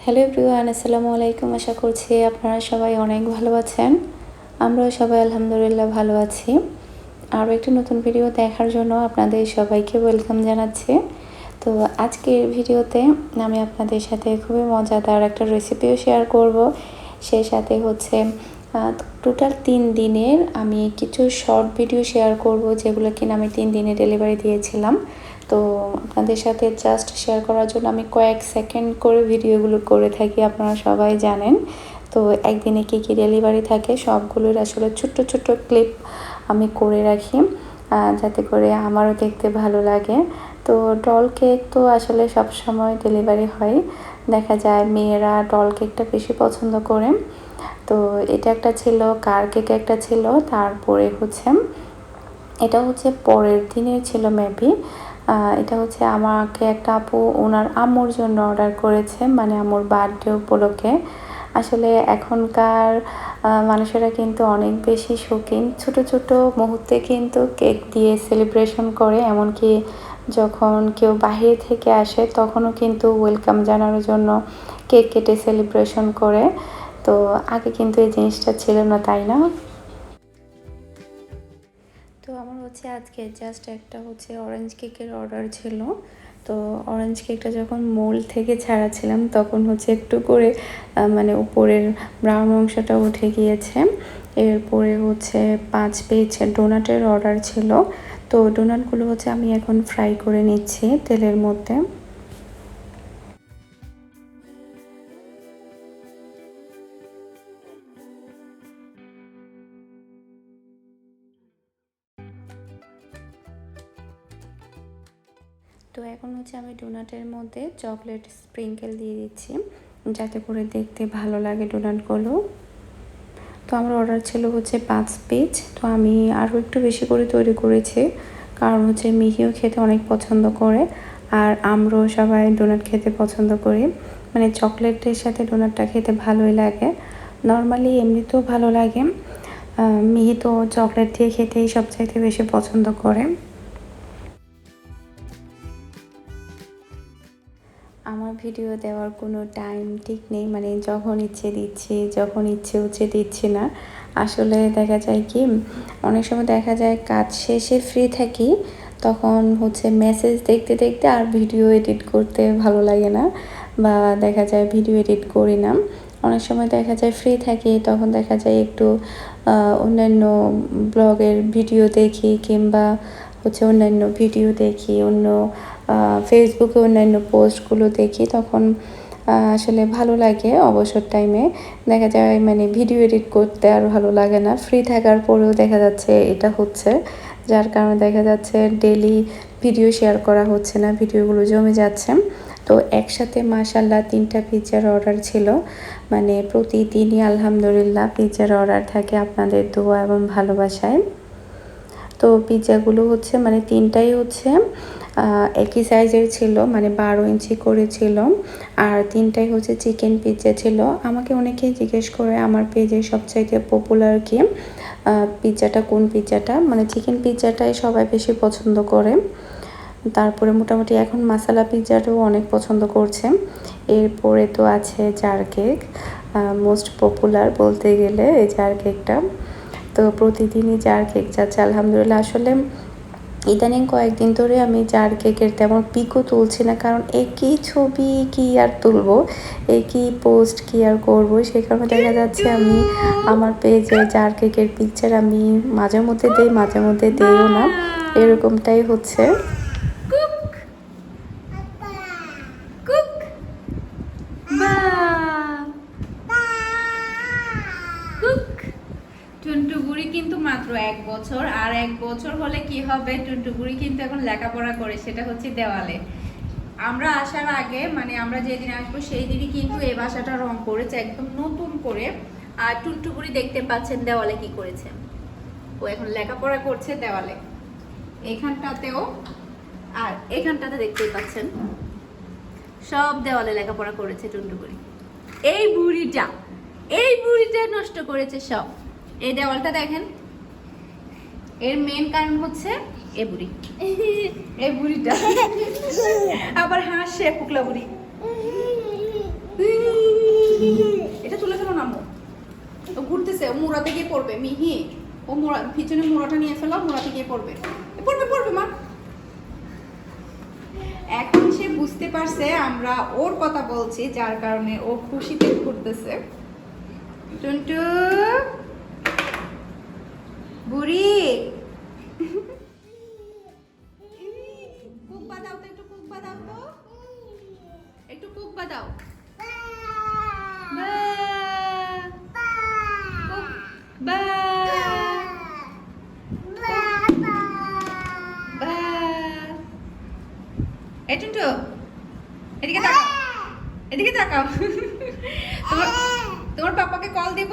Hello everyone, আসসালামু আলাইকুম। আশা করছি আপনারা সবাই অনেক ভালো আছেন। আমরাও সবাই আলহামদুলিল্লাহ ভালো আছি। আরও একটি নতুন ভিডিও দেখার জন্য আপনাদের সবাইকে ওয়েলকাম জানাচ্ছি। তো আজকের ভিডিওতে আমি আপনাদের সাথে খুবই মজাদার একটা রেসিপিও শেয়ার করব। সেই সাথে হচ্ছে টোটাল 3 দিনের আমি কিছু শর্ট ভিডিও শেয়ার করব, যেগুলো কিনা আমি 3 দিনে ডেলিভারি দিয়েছিলাম। তো আপনাদের সাথে জাস্ট শেয়ার করার জন্য আমি কয়েক সেকেন্ড করে ভিডিওগুলো করে থাকি, আপনারা সবাই জানেন। তো একদিনে কী কী ডেলিভারি থাকে সবগুলোর আসলে ছোট্ট ছোট্ট ক্লিপ আমি করে রাখি, যাতে করে আমারও দেখতে ভালো লাগে। তো ডল কেক তো আসলে সব সময় ডেলিভারি হয়, দেখা যায় মেয়েরা ডল কেকটা বেশি পছন্দ করে। তো এটা একটা ছিল, কার কেক একটা ছিল, তারপরে হচ্ছে এটা হচ্ছে পরের দিনের ছিল মেবি। এটা হচ্ছে আমাকে একটা আপু ওনার আম্মুর জন্য অর্ডার করেছে, মানে আম্মুর বার্থডে উপলক্ষে। আসলে এখনকার মানুষেরা কিন্তু অনেক বেশি শৌখিন, ছোট ছোট মুহূর্তে কিন্তু কেক দিয়ে সেলিব্রেশন করে। এমনকি যখন কেউ বাহির থেকে আসে তখনও কিন্তু ওয়েলকাম জানানোর জন্য কেক কেটে সেলিব্রেশন করে। তো আগে কিন্তু এই জিনিসটা ছিল না, তাই না? তো আমার হচ্ছে আজকে জাস্ট একটা হচ্ছে অরেঞ্জ কেকের অর্ডার ছিল। তো অরেঞ্জ কেকটা যখন মোল্ড থেকে ছাড়াচ্ছিলাম তখন হচ্ছে একটু করে মানে উপরের ব্রাউন অংশটা উঠে গিয়েছে। এরপরে হচ্ছে 5 পিস ডোনাটের অর্ডার ছিল। তো ডোনাটগুলো হচ্ছে আমি এখন ফ্রাই করে নিচ্ছি তেলের মধ্যে। তো এখন হচ্ছে আমি ডোনাটের মধ্যে চকলেট স্প্রিঙ্কেল দিয়ে দিচ্ছি, যাতে করে দেখতে ভালো লাগে ডোনাটগুলো। তো আমার অর্ডার ছিল হচ্ছে 5 পিস। তো আমি আরও একটু বেশি করে তৈরি করেছি, কারণ হচ্ছে মিহিও খেতে অনেক পছন্দ করে, আর আমরাও সবাই ডোনাট খেতে পছন্দ করি। মানে চকলেটের সাথে ডোনাটটা খেতে ভালোই লাগে, নর্মালি এমনিতেও ভালো লাগে। মিহি তো চকলেট দিয়ে খেতেই সবচাইতে বেশি পছন্দ করে। আমার ভিডিও দেওয়ার কোনো টাইম ঠিক নেই, মানে যখন ইচ্ছে দিচ্ছি, যখন ইচ্ছে হচ্ছে দিচ্ছি না। আসলে দেখা যায় কি, অনেক সময় দেখা যায় কাজ শেষে ফ্রি থাকি, তখন হচ্ছে মেসেজ দেখতে দেখতে আর ভিডিও এডিট করতে ভালো লাগে না, বা দেখা যায় ভিডিও এডিট করি না। অনেক সময় দেখা যায় ফ্রি থাকি, তখন দেখা যায় একটু অন্যান্য ব্লগের ভিডিও দেখি, কিংবা হচ্ছে অন্যান্য ভিডিও দেখি, অন্য ফেসবুকে অন্যান্য পোস্টগুলো দেখি, তখন আসলে ভালো লাগে। অবসর টাইমে দেখা যায় মানে ভিডিও এডিট করতে আর ভালো লাগে না। ফ্রি থাকার পরেও দেখা যাচ্ছে এটা হচ্ছে, যার কারণে দেখা যাচ্ছে ডেলি ভিডিও শেয়ার করা হচ্ছে না, ভিডিওগুলো জমে যাচ্ছে। তো একসাথে মাশাআল্লাহ 3টা পিৎজার অর্ডার ছিল, মানে প্রতিদিনই আলহামদুলিল্লাহ পিৎজার অর্ডার থাকে আপনাদের দোয়া এবং ভালোবাসায়। তো পিৎজাগুলো হচ্ছে মানে 3টাই হচ্ছে একই সাইজের ছিল, মানে 12 ইঞ্চি করে ছিল, আর 3টাই হচ্ছে চিকেন পিৎজা ছিল। আমাকে অনেকেই জিজ্ঞেস করে আমার পেজে সবচাইতে পপুলার কি পিৎজাটা, কোন পিৎজাটা, মানে চিকেন পিৎজাটাই সবাই বেশি পছন্দ করে। তারপরে মোটামুটি এখন মাসালা পিৎজাটাও অনেক পছন্দ করছে। এরপরে তো আছে জার কেক, মোস্ট পপুলার বলতে গেলে এই জার কেকটা। তো প্রতিদিনই জার কেক যাচ্ছে আলহামদুলিল্লাহ। আসলে ইদানিং কয়েকদিন ধরে আমি জার কেকের তেমন পিকও তুলছি না, কারণ একই ছবি কি আর তুলবো, একই পোস্ট কি আর করবো। সেই কারণে দেখা যাচ্ছে আমি আমার পেজে জার কেকের পিকচার আমি মাঝে মধ্যে দেই, মাঝে মধ্যে দেইও না, এরকমটাই হচ্ছে। টুনটুগুড়ি কিন্তু মাত্র 1 বছর, আর 1 বছর হলে কি হবে, টুনটুগুড়ি কিন্তু এখন লেখাপড়া করে, সেটা হচ্ছে দেওয়ালে। আমরা আসার আগে, মানে আমরা যেদিন আসবো সেই দিনই কিন্তু এই বাসাটা রং করেছে একদম নতুন করে। আর টুনটুগুড়ি দেখতে পাচ্ছেন দেওয়ালে কি করেছে, ও এখন লেখাপড়া করছে দেওয়ালে, এখানটাতেও আর এখানটাতে দেখতেই পাচ্ছেন সব দেওয়ালে লেখাপড়া করেছে টুনটুগুড়ি। এই বুড়িটা নষ্ট করেছে সব। এই দেওয়ালটা দেখেন, এর মেন কারণ হচ্ছে এই বুড়িটা আবার হাসছে পুকলা বুড়ি। এটা তুলে ফেলো না আম্মু। ও ঘুরতেছে, ও মোড়াতে গিয়ে পড়বে। মিহি, ও মোড়া পিছনে মোড়াটা নিয়ে ফেলো, মোড়াতে গিয়ে পড়বে। পড়বে পড়বে মা। এখন সে বুঝতে পারছে আমরা ওর কথা বলছি, যার কারণে ও খুশিতে ঘুরতেছে। টুনটু বুড়ি, কুক বাদাও তো, একটু কুক বাদাও তো, একটু কুক বাদাও। বা কুক বা বা। এই টুনটু, এদিকে তাকাও, এদিকে তাকাও। তোমার তোমার পাপাকে কল দিব,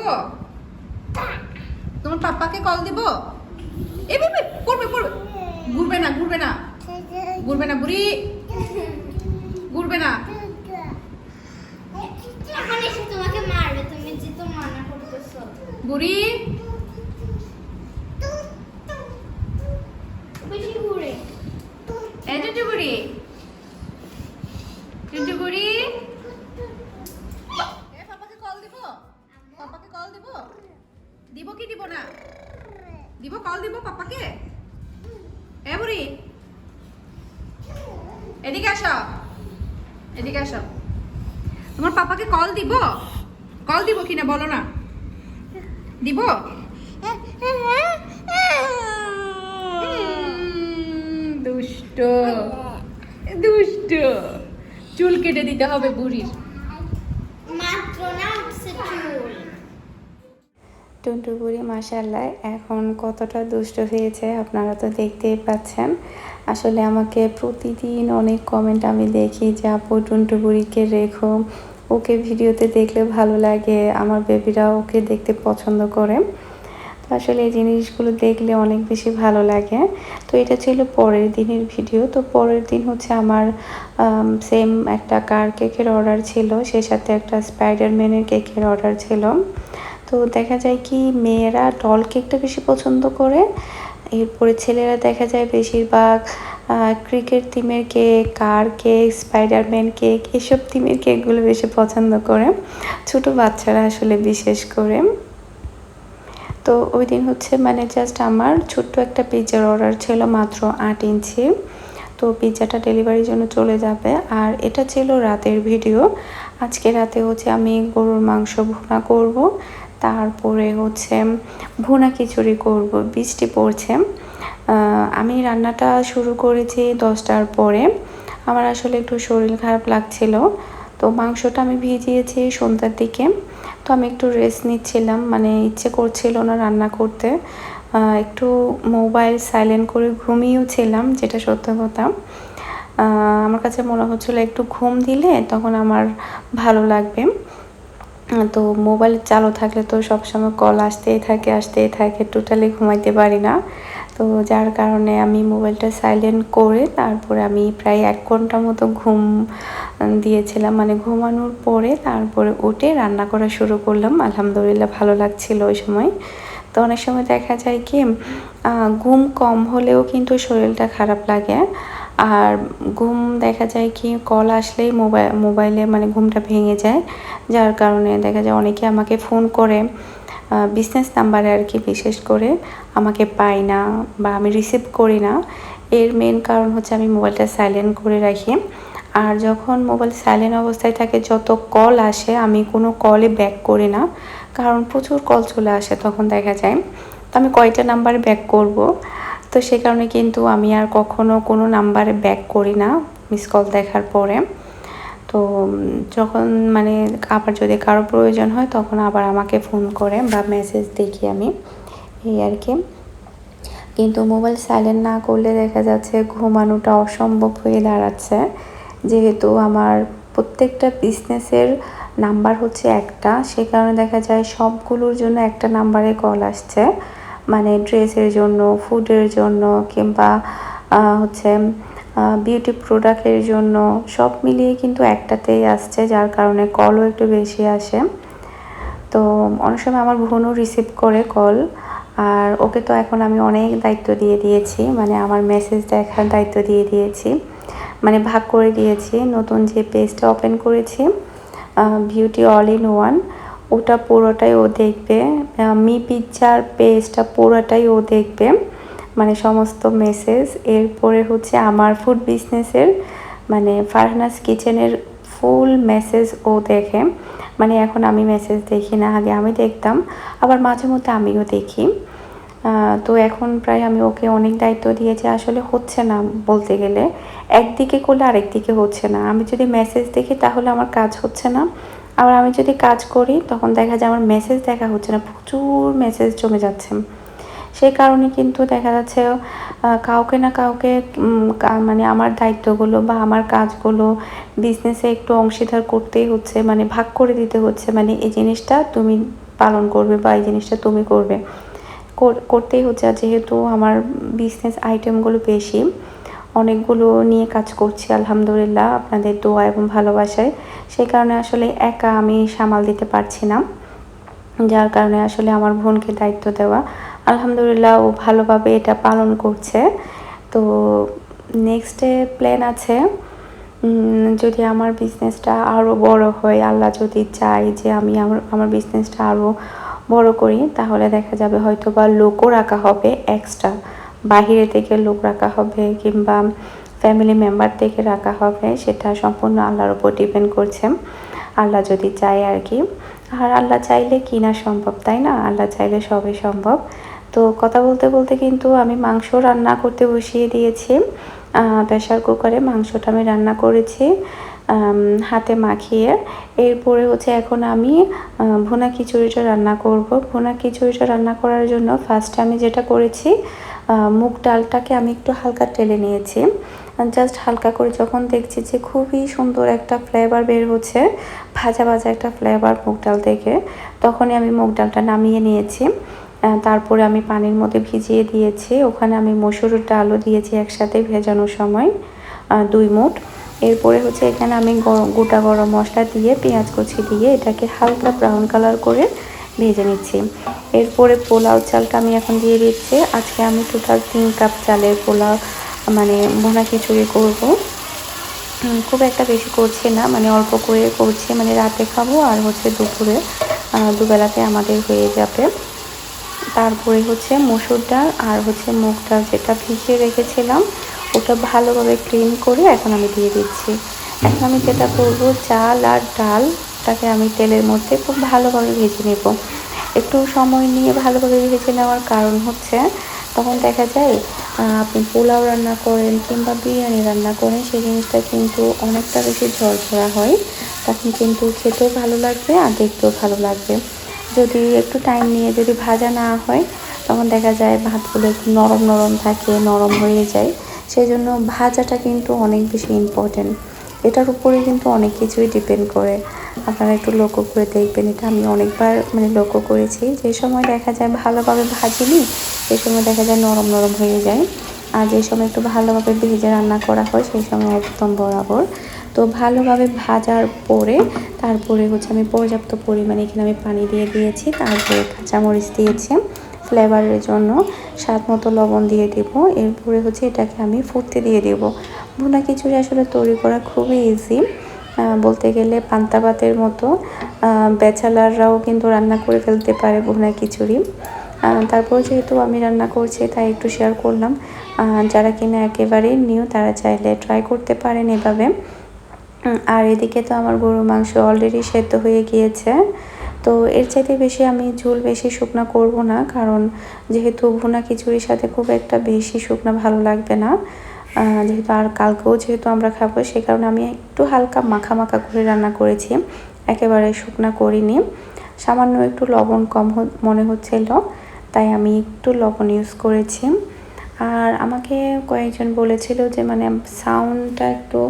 তোমার পাপাকে কল দিব। এ বেবি পড়বে পড়বে। ঘুরবে না, ঘুরবে না, ঘুরবে না বুড়ি, ঘুরবে না। এখন এসে তোমাকে মারবে, তুমি যে তো মানা করতেছো। বুড়ি বেশি ঘুরে। এই টুনটু বুড়ি, টুনটু বুড়ি। এ পাপাকে কল দিব, পাপাকে কল দিব, দিব কি দিব না? দিব, কল দিব পাপাকে। এ বুড়ি এদিকে আসো, এদিকে আসো। তোমার পাপাকে কল দিব, কল দিব কিনা বলো না। দিব? দুষ্ট দুষ্ট। চুল কেটে দিতে হবে বুড়ির। মাত্র না উঠছে চুল। টুনটু বুড়ি মাশাআল্লাহ এখন কতটা দুষ্ট হয়েছে আপনারা তো দেখতেই পাচ্ছেন। আসলে আমাকে প্রতিদিন অনেক কমেন্ট আমি দেখি যে আপু টুনটু বুড়িকে রেখো, ওকে ভিডিওতে দেখলে ভালো লাগে, আমার বেবিরা ওকে দেখতে পছন্দ করে। তো আসলে এই জিনিসগুলো দেখলে অনেক বেশি ভালো লাগে। তো এটা ছিল পরের দিনের ভিডিও। তো পরের দিন হচ্ছে আমার সেম একটা কার কেকের অর্ডার ছিল, সেই সাথে একটা স্পাইডারম্যানের কেকের অর্ডার ছিল। তো দেখা যায় কি মেয়েরা ডল কেকটা বেশি পছন্দ করে, এরপরে ছেলেরা দেখা যায় বেশিরভাগ ক্রিকেট থিমের কেক, কার কেক, স্পাইডারম্যান কেক, এসব থিমের কেকগুলো বেশি পছন্দ করে, ছোট বাচ্চারা আসলে বিশেষ করে। তো ওই দিন হচ্ছে মানে জাস্ট আমার ছোট্ট একটা পিৎজার অর্ডার ছিল, মাত্র 8 ইঞ্চি। তো পিৎজাটা ডেলিভারির জন্য চলে যাবে। আর এটা ছিল রাতের ভিডিও। আজকে রাতে হচ্ছে আমি গরুর মাংস ভুনা করব, তারপরে হচ্ছে ভুনা খিচুড়ি করব। বৃষ্টি পড়ছে। আমি রান্নাটা শুরু করেছি 10টার পরে। আমার আসলে একটু শরীর খারাপ লাগছিল, তো মাংসটা আমি ভিজিয়েছি সন্ধ্যার দিকে। তো আমি একটু রেস্ট নিচ্ছিলাম, মানে ইচ্ছে করছিল না রান্না করতে। একটু মোবাইল সাইলেন্ট করে ঘুমিয়েও ছিলাম, যেটা সত্য কথা। আমার কাছে মনে হচ্ছিলো একটু ঘুম দিলে তখন আমার ভালো লাগবে। তো মোবাইল চালু থাকলে তো সবসময় কল আসতেই থাকে, টোটালি ঘুমাইতে পারি না। তো যার কারণে আমি মোবাইলটা সাইলেন্ট করে তারপরে আমি প্রায় 1 ঘন্টার মতো ঘুম দিয়েছিলাম, মানে ঘুমানোর পরে তারপরে উঠে রান্না করা শুরু করলাম। আলহামদুলিল্লাহ ভালো লাগছিল ওই সময়। তো অনেক সময় দেখা যায় কি ঘুম কম হলেও কিন্তু শরীরটা খারাপ লাগে। আর ঘুম দেখা যায় কি কল আসলেই মোবাইলে মানে ঘুমটা ভেঙে যায়, যার কারণে দেখা যায় অনেকে আমাকে ফোন করে, বিজনেস নাম্বারে আর কি, বিশেষ করে আমাকে পাই না বা আমি রিসিভ করি না। এর মেন কারণ হচ্ছে আমি মোবাইলটা সাইলেন্ট করে রাখি। আর যখন মোবাইল সাইলেন্ট অবস্থায় থাকে যত কল আসে আমি কোনো কলে ব্যাক করি না, কারণ প্রচুর কল চলে আসে তখন দেখা যায়। তো আমি কয়টা নাম্বারে ব্যাক করব, তো সে কারণে কিন্তু আমি আর কখনো কোনো নাম্বারে ব্যাক করি না মিস কল দেখার পরে। তো যখন মানে আবার যদি কারো প্রয়োজন হয় তখন আবার আমাকে ফোন করে বা মেসেজ দেখি আমি, এই আর কি। কিন্তু মোবাইল সাইলেন্ট না করলে দেখা যাচ্ছে ঘুমানোটা অসম্ভব হয়ে দাঁড়াচ্ছে, যেহেতু আমার প্রত্যেকটা বিজনেসের নাম্বার হচ্ছে একটা, সে কারণে দেখা যায় সবগুলোর জন্য একটা নাম্বারে কল আসছে, মানে ড্রেসের জন্য, ফুডের জন্য, কিংবা হচ্ছে বিউটি প্রোডাক্টের জন্য, সব মিলিয়ে কিন্তু একটাতেই আসছে, যার কারণে কলও একটু বেশি আসে। তো অনেক সময় আমার বোনও রিসিভ করে কল, আর ওকে তো এখন আমি অনেক দায়িত্ব দিয়ে দিয়েছি, মানে আমার মেসেজ দেখার দায়িত্ব দিয়ে দিয়েছি, মানে ভাগ করে দিয়েছি। নতুন যে পেজটা ওপেন করেছি বিউটি অল ইন ওয়ান, ওটা পুরোটাই ও দেখবে। মি পিকচার পেজটা পুরোটাই ও দেখবে, মানে সমস্ত মেসেজ। এরপরে হচ্ছে আমার ফুড বিজনেসের মানে ফারহানাস কিচেনের ফুল মেসেজ ও দেখে। মানে এখন আমি মেসেজ দেখি না, আগে আমি দেখতাম, আবার মাঝে মধ্যে আমিও দেখি। তো এখন প্রায় আমি ওকে অনেক দায়িত্ব দিয়েছি, আসলে হচ্ছে না বলতে গেলে, একদিকে করলে আরেকদিকে হচ্ছে না। আমি যদি মেসেজ দেখি তাহলে আমার কাজ হচ্ছে না, আবার আমি যদি কাজ করি তখন দেখা যায় আমার মেসেজ দেখা হচ্ছে না, প্রচুর মেসেজ জমে যাচ্ছে। সেই কারণে কিন্তু দেখা যাচ্ছে কাউকে না কাউকে মানে আমার দায়িত্বগুলো বা আমার কাজগুলো বিজনেসে একটু অংশীদার করতেই হচ্ছে, মানে ভাগ করে দিতে হচ্ছে, মানে এই জিনিসটা তুমি পালন করবে বা এই জিনিসটা তুমি করবে, করতেই হচ্ছে। আর যেহেতু আমার বিজনেস আইটেমগুলো বেশি, অনেকগুলো নিয়ে কাজ করছি আলহামদুলিল্লাহ আপনাদের দোয়া এবং ভালোবাসায়, সেই কারণে আসলে একা আমি সামাল দিতে পারছি না, যার কারণে আসলে আমার বোনকে দায়িত্ব দেওয়া। আলহামদুলিল্লাহ ও ভালোভাবে এটা পালন করছে। তো নেক্সটে প্ল্যান আছে, যদি আমার বিজনেসটা আরও বড় হয়, আল্লাহ যদি চাই যে আমি আমার বিজনেসটা আরও বড় করি, তাহলে দেখা যাবে হয়তো বা লোকও রাখা হবে এক্সট্রা, বাহিরে থেকে লোক রাখা হবে কিংবা ফ্যামিলি মেম্বার থেকে রাখা হবে, সেটা সম্পূর্ণ আল্লাহর উপর ডিপেন্ড করছে, আল্লাহ যদি চায় আর কি। আর আল্লাহ চাইলে কি না সম্ভব, তাই না? আল্লাহ চাইলে সবই সম্ভব। তো কথা বলতে বলতে কিন্তু আমি মাংস রান্না করতে বসিয়ে দিয়েছি, প্রেশার কুকারে মাংসটা আমি রান্না করেছি হাতে মাখিয়ে। এরপরে হচ্ছে এখন আমি ভুনা খিচুড়িটা রান্না করব। ভুনা খিচুড়িটা রান্না করার জন্য ফার্স্টে আমি যেটা করেছি, মুগ ডালটাকে আমি একটু হালকা টেলে নিয়েছি, জাস্ট হালকা করে। যখন দেখছি যে খুবই সুন্দর একটা ফ্লেভার বের হচ্ছে, ভাজা ভাজা একটা ফ্লেভার মুগ ডাল থেকে, তখনই আমি মুগ ডালটা নামিয়ে নিয়েছি। তারপরে আমি পানির মধ্যে ভিজিয়ে দিয়েছি, ওখানে আমি মসুরের ডালও দিয়েছি একসাথে ভেজানোর সময় 2 মুঠ। এরপরে হচ্ছে এখানে আমি গোটা গরম মশলা দিয়ে পেঁয়াজ কুচি দিয়ে এটাকে হালকা ব্রাউন কালার করে ভেজে নিচ্ছি। এরপরে পোলাও চালটা আমি এখন দিয়ে দিচ্ছি। আজকে আমি টোটাল 3 কাপ চালের পোলাও মানে ভুনা খিচুড়ি করব। খুব একটা বেশি করছি না, মানে অল্প করে করছি, মানে রাতে খাবো আর হচ্ছে দুপুরে দুবেলাতে আমাদের হয়ে যাবে। তারপরে হচ্ছে মসুর ডাল আর হচ্ছে মুগ ডাল যেটা ভিজিয়ে রেখেছিলাম, ওটা ভালোভাবে ক্লিন করে এখন আমি দিয়ে দিচ্ছি। এখন আমি যেটা করবো, চাল আর ডালটাকে আমি তেলের মধ্যে খুব ভালোভাবে ভেজে নেব। একটু সময় নিয়ে ভালোভাবে ভেজে নেওয়ার কারণ হচ্ছে, তখন দেখা যায় আপনি পোলাও রান্না করেন কিংবা বিরিয়ানি রান্না করেন, সেই জিনিসটা কিন্তু অনেকটা বেশি ঝরঝরা হয়, তখন কিন্তু খেতেও ভালো লাগবে আর দেখতেও ভালো লাগবে। যদি একটু টাইম নিয়ে যদি ভাজা না হয়, তখন দেখা যায় ভাতগুলো একটু নরম নরম থাকে, নরম হয়ে যায়। সেই জন্য ভাজাটা কিন্তু অনেক বেশি ইম্পর্টেন্ট, এটার উপরে কিন্তু অনেক কিছুই ডিপেন্ড করে। আপনারা একটু লক্ষ্য করে দেখবেন, এটা আমি অনেকবার মানে লক্ষ্য করেছি, যে সময় দেখা যায় ভালোভাবে ভাজিনি, সেই সময় দেখা যায় নরম নরম হয়ে যায়, আর যে সময় একটু ভালোভাবে ভেজে রান্না করা হয় সেই সময় একদম বরাবর। তো ভালোভাবে ভাজার পরে তারপরে হচ্ছে আমি পর্যাপ্ত পরিমাণে এখানে আমি পানি দিয়ে দিয়েছি, তারপরে কাঁচামরিচ দিয়েছি ফ্লেভারের জন্য, স্বাদ মতো লবণ দিয়ে দেব। এরপরে হচ্ছে এটাকে আমি ফুটতে দিয়ে দেব। ভুনা খিচুড়ি আসলে তৈরি করা খুবই ইজি, বলতে গেলে পান্তা ভাতের মতো ব্যাচেলাররাও কিন্তু রান্না করে ফেলতে পারে ভুনা খিচুড়ি। তারপর যেহেতু আমি রান্না করছি তাই একটু শেয়ার করলাম, যারা কিনা একেবারে নিউ তারা চাইলে ট্রাই করতে পারেন এভাবে। আর এদিকে তো আমার গরুর মাংস অলরেডি সেদ্ধ হয়ে গিয়েছে, তো এর চাইতে বেশি আমি ঝোল বেশি শুকনা করব না, কারণ যেহেতু ভুনা খিচুড়ির সাথে খুব একটা বেশি শুকনা ভালো লাগবে না, যেহেতু আর কালকেও যেহেতু আমরা খাবো, সে কারণে আমি একটু হালকা মাখা মাখা করে রান্না করেছি, একেবারে শুকনা করিনি। সামান্য একটু লবণ কম মনে হচ্ছিল, তাই আমি একটু লবণ ইউজ করেছি। আর আমাকে কয়েকজন বলেছিল যে মানে সাউন্ডটা একটু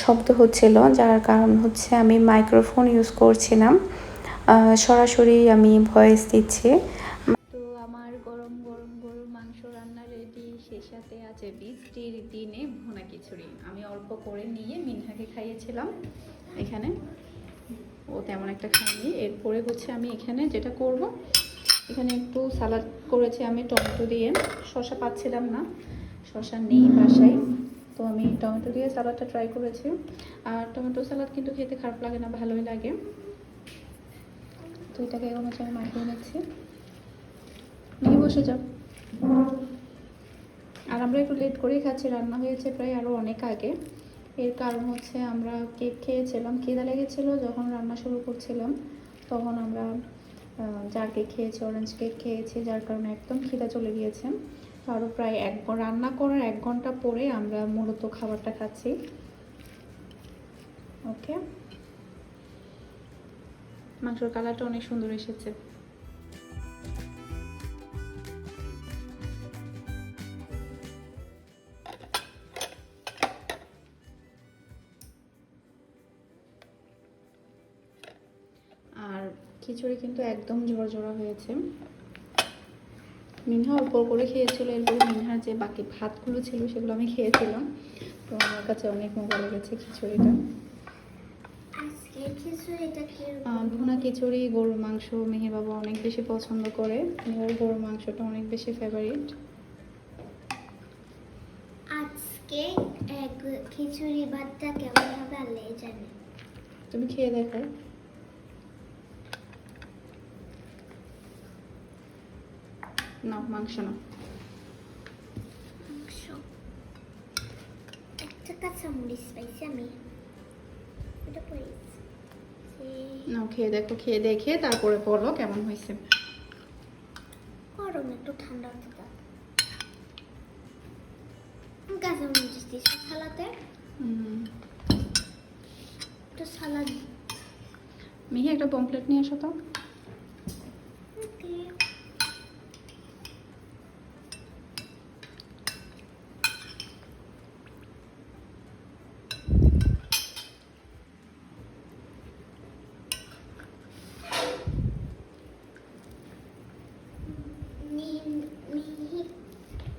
শব্দ হচ্ছিল, যার কারণ হচ্ছে আমি মাইক্রোফোন ইউজ করছিলাম, সরাসরি আমি ভয়েস দিচ্ছি। তো আমার গরম গরম গরুর মাংস রান্না রেডি, সে সাথে আছে বৃষ্টির দিনে ভুনা খিচুড়ি। আমি অল্প করে নিয়ে মিনহাকে খাইয়েছিলাম, এখানে ও তেমন একটা খাইনি। এরপরে হচ্ছে আমি এখানে যেটা করব, এখানে একটু সালাদ করেছি আমি টমেটো দিয়ে, শসা পাচ্ছিলাম না, শসা নেই বাসায়, তো আমি টমেটো দিয়ে সালাদটা ট্রাই করেছি। আর টমেটো সালাদ কিন্তু খেতে খারাপ লাগে না, ভালোই লাগে। তো এটাকে এখন হচ্ছে আমি মাখিয়ে নিচ্ছি। নিয়ে বসে যাও। আর আমরা একটু লেট করেই খাচ্ছি, রান্না হয়েছে প্রায় আরও অনেক আগে। এর কারণ হচ্ছে আমরা কেক খেয়েছিলাম, খিদা লেগেছিলো যখন রান্না শুরু করছিলাম, তখন আমরা জার কেক খেয়েছি, অরেঞ্জ কেক খেয়েছি, যার কারণে একদম খিদা চলে গিয়েছে। তো আরও প্রায় রান্না করার 1 ঘন্টা পরে আমরা মূলত খাবারটা খাচ্ছি। ওকে, মাংসের কালারটা অনেক সুন্দর এসেছে। আর খিচুড়ি কিন্তু একদম ঝরঝরা হয়েছে। মিনহা অল্প করে খেয়েছিল, এরপরে মিনহার যে বাকি ভাতগুলো ছিল সেগুলো আমি খেয়েছিলাম। তো আমার কাছে অনেক মজা লেগেছে খিচুড়িটা। আজকে খিচুড়িটা কি ভুনা খিচুড়ি, গরুর মাংস মেহের বাবা অনেক বেশি পছন্দ করে। ওর গরুর মাংসটা অনেক বেশি ফেভারিট। আজকে খিচুড়ি ভাতটা কেমন হবে আল্লাহই জানে। তুমি খেয়ে দেখো। না, মাংস না, মাংস। একটা কাঁচামরিচ পাইছি আমি, এটা পাইছি। না, খেয়ে দেখো, খেয়ে দেখে তারপরে বলো কেমন হয়েছে। গরম একটু ঠান্ডা হতে দাও। কাঁচামরিচ দিয়েছি সালাতে, একটু সালাদ। মিহি একটা পমপ্লেট নিয়ে আসো তো। ওকে।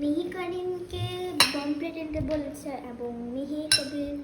মিহি করিমকে পমপ্লেট এনতে বলেছে এবং মিহি কবির